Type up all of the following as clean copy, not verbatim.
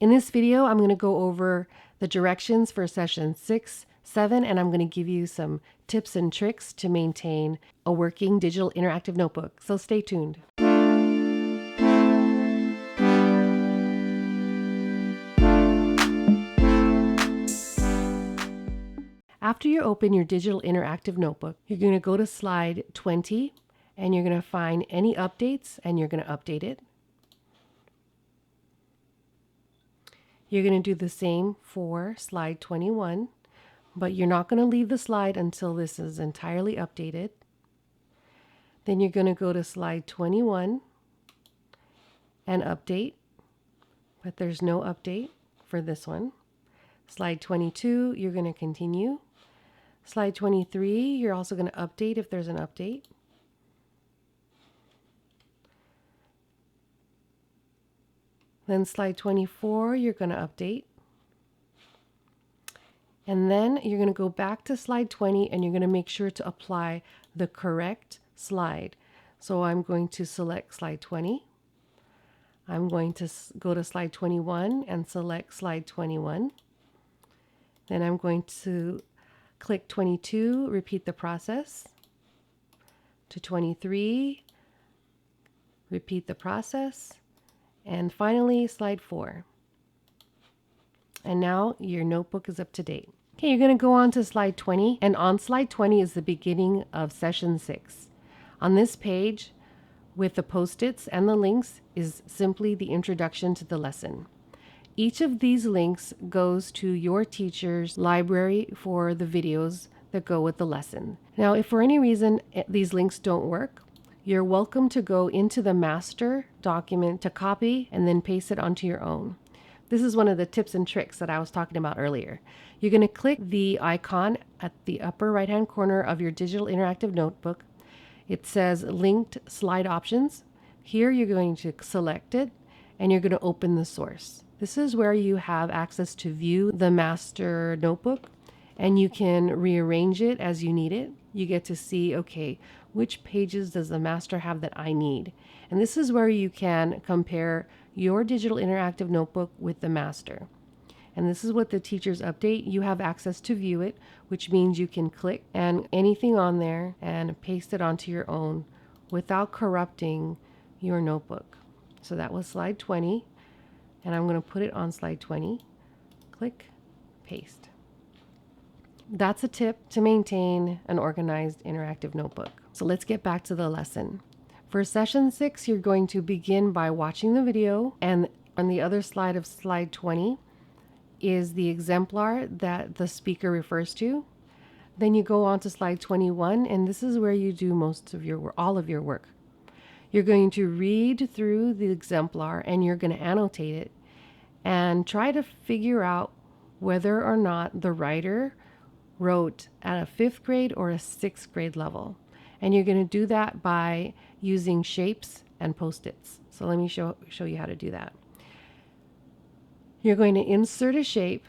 In this video, I'm going to go over the directions for session 6, 7, and I'm going to give you some tips and tricks to maintain a working digital interactive notebook. So stay tuned. After you open your digital interactive notebook, you're going to go to slide 20 and you're going to find any updates and you're going to update it. You're going to do the same for slide 21, but you're not going to leave the slide until this is entirely updated. Then you're going to go to slide 21 and update, but there's no update for this one. Slide 22, you're going to continue. Slide 23, you're also going to update if there's an update. Then slide 24, you're going to update. And then you're going to go back to slide 20 and you're going to make sure to apply the correct slide. So I'm going to select slide 20. I'm going to go to slide 21 and select slide 21. Then I'm going to click 22, repeat the process. To 23, repeat the process. And finally, slide 4. And now your notebook is up to date. Okay, you're going to go on to slide 20. And on slide 20 is the beginning of session 6. On this page, with the post-its and the links, is simply the introduction to the lesson. Each of these links goes to your teacher's library for the videos that go with the lesson. Now, if for any reason these links don't work, you're welcome to go into the master document to copy and then paste it onto your own. This is one of the tips and tricks that I was talking about earlier. You're going to click the icon at the upper right-hand corner of your digital interactive notebook. It says linked slide options. Here you're going to select it and you're going to open the source. This is where you have access to view the master notebook and you can rearrange it as you need it. You get to see, okay, which pages does the master have that I need? And this is where you can compare your digital interactive notebook with the master. And this is what the teachers update. You have access to view it, which means you can click and anything on there and paste it onto your own without corrupting your notebook. So that was slide 20. And I'm going to put it on slide 20. Click, paste. That's a tip to maintain an organized interactive notebook. So let's get back to the lesson. For session 6, you're going to begin by watching the video, and on the other slide of slide 20 is the exemplar that the speaker refers to. Then you go on to slide 21, and this is where you do all of your work. You're going to read through the exemplar and you're going to annotate it and try to figure out whether or not the writer wrote at a 5th grade or a 6th grade level. And you're going to do that by using shapes and post-its. So let me show you how to do that. You're going to insert a shape,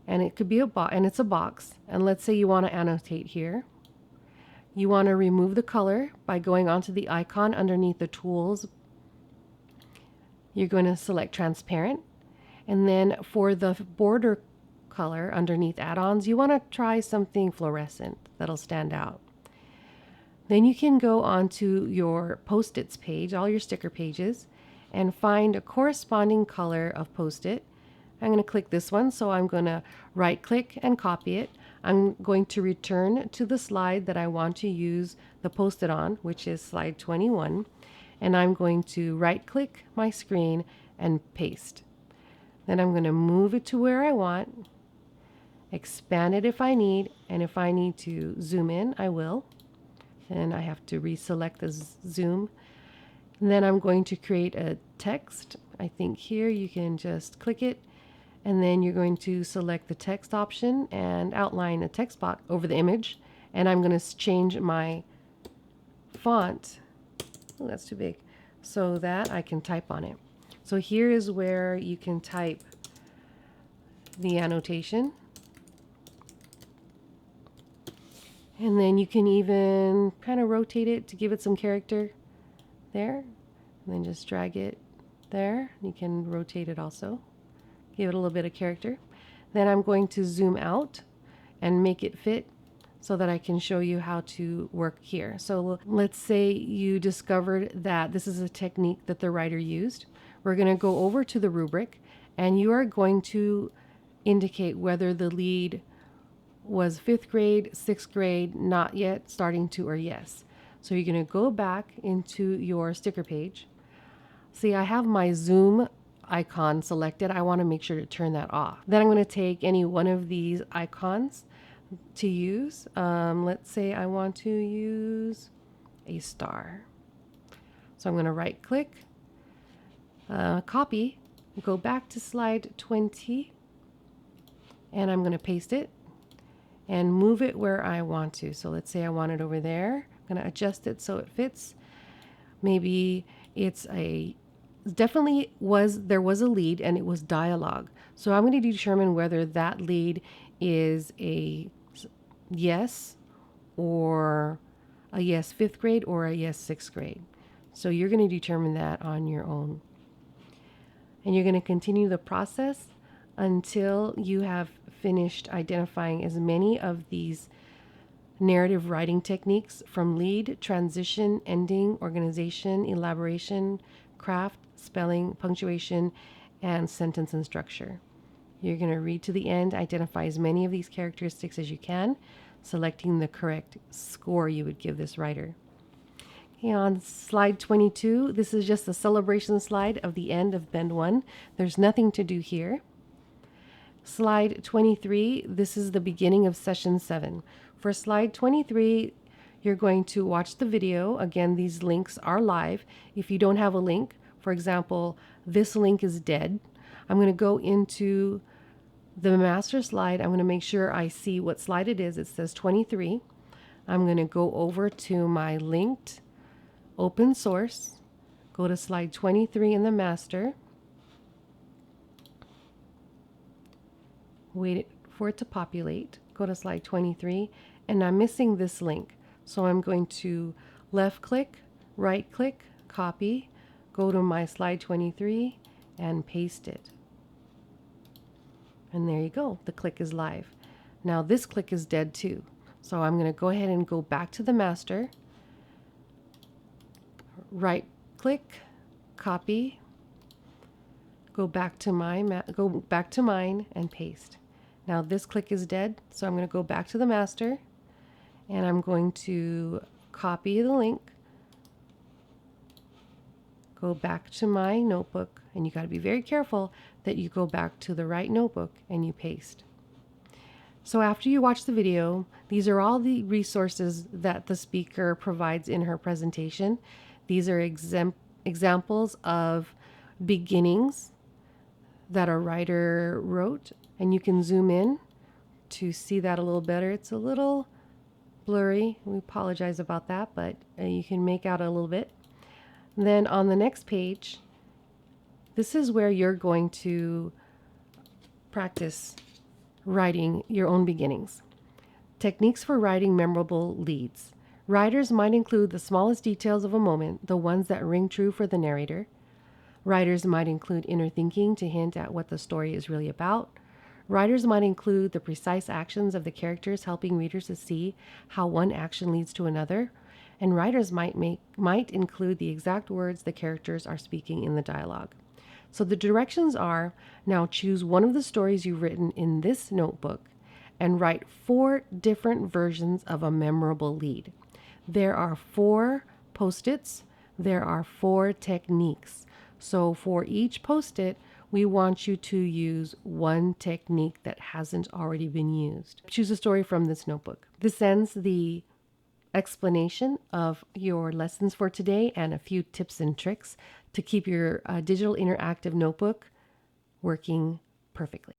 and it could be it's a box. And let's say you want to annotate here. You want to remove the color by going onto the icon underneath the tools. You're going to select transparent. And then for the border color underneath add-ons, you want to try something fluorescent that'll stand out. Then you can go onto your post-its page, all your sticker pages, and find a corresponding color of post-it. I'm going to click this one, so I'm going to right-click and copy it. I'm going to return to the slide that I want to use the post-it on, which is slide 21, and I'm going to right-click my screen and paste. Then I'm going to move it to where I want, expand it if I need, and if I need to zoom in, I will. And I have to reselect the zoom. And then I'm going to create a text. I think here you can just click it, and then you're going to select the text option and outline a text box over the image. And I'm going to change my font. Oh, that's too big. So that I can type on it. So here is where you can type the annotation. And then you can even kind of rotate it to give it some character there. And then just drag it There, you can rotate it also. Give it a little bit of character. Then I'm going to zoom out and make it fit so that I can show you how to work here. So let's say you discovered that this is a technique that the writer used. We're going to go over to the rubric and you are going to indicate whether the lead was 5th grade, 6th grade, not yet, starting to, or yes. So you're going to go back into your sticker page. See, I have my zoom icon selected. I want to make sure to turn that off. Then I'm going to take any one of these icons to use. Let's say I want to use a star. So I'm going to right click, copy, go back to slide 20, and I'm going to paste it and move it where I want to. So let's say I want it over there. I'm going to adjust it so it fits. Maybe it's there was a lead and it was dialogue. So I'm going to determine whether that lead is a yes or a yes 5th grade or a yes 6th grade. So you're going to determine that on your own. And you're going to continue the process until you have finished identifying as many of these narrative writing techniques from lead, transition, ending, organization, elaboration, craft, spelling, punctuation, and sentence and structure. You're going to read to the end, identify as many of these characteristics as you can, selecting the correct score you would give this writer. Okay, on slide 22, this is just a celebration slide of the end of Bend 1. There's nothing to do here. Slide 23, this is the beginning of session 7. For slide 23, you're going to watch the video. Again, these links are live. If you don't have a link, for example, this link is dead. I'm going to go into the master slide. I'm going to make sure I see what slide it is. It says 23. I'm going to go over to my linked open source, go to slide 23 in the master, wait for it to populate, go to slide 23, and I'm missing this link. So I'm going to left click, right click, copy, go to my slide 23 and paste it. And there you go, the click is live. Now this click is dead too. So I'm going to go ahead and go back to the master, right click, copy, go back to mine and paste. Now this click is dead, so I'm going to go back to the master and I'm going to copy the link, go back to my notebook, and you got to be very careful that you go back to the right notebook and you paste. So after you watch the video, these are all the resources that the speaker provides in her presentation. These are examples of beginnings that a writer wrote, and you can zoom in to see that a little better. It's a little blurry. We apologize about that, but you can make out a little bit. Then on the next page, this is where you're going to practice writing your own beginnings. Techniques for writing memorable leads. Writers might include the smallest details of a moment, the ones that ring true for the narrator. Writers might include inner thinking to hint at what the story is really about. Writers might include the precise actions of the characters, helping readers to see how one action leads to another. And writers might include the exact words the characters are speaking in the dialogue. So the directions are, now choose one of the stories you've written in this notebook and write 4 different versions of a memorable lead. There are 4 post-its. There are 4 techniques. So for each post-it, we want you to use one technique that hasn't already been used. Choose a story from this notebook. This ends the explanation of your lessons for today and a few tips and tricks to keep your digital interactive notebook working perfectly.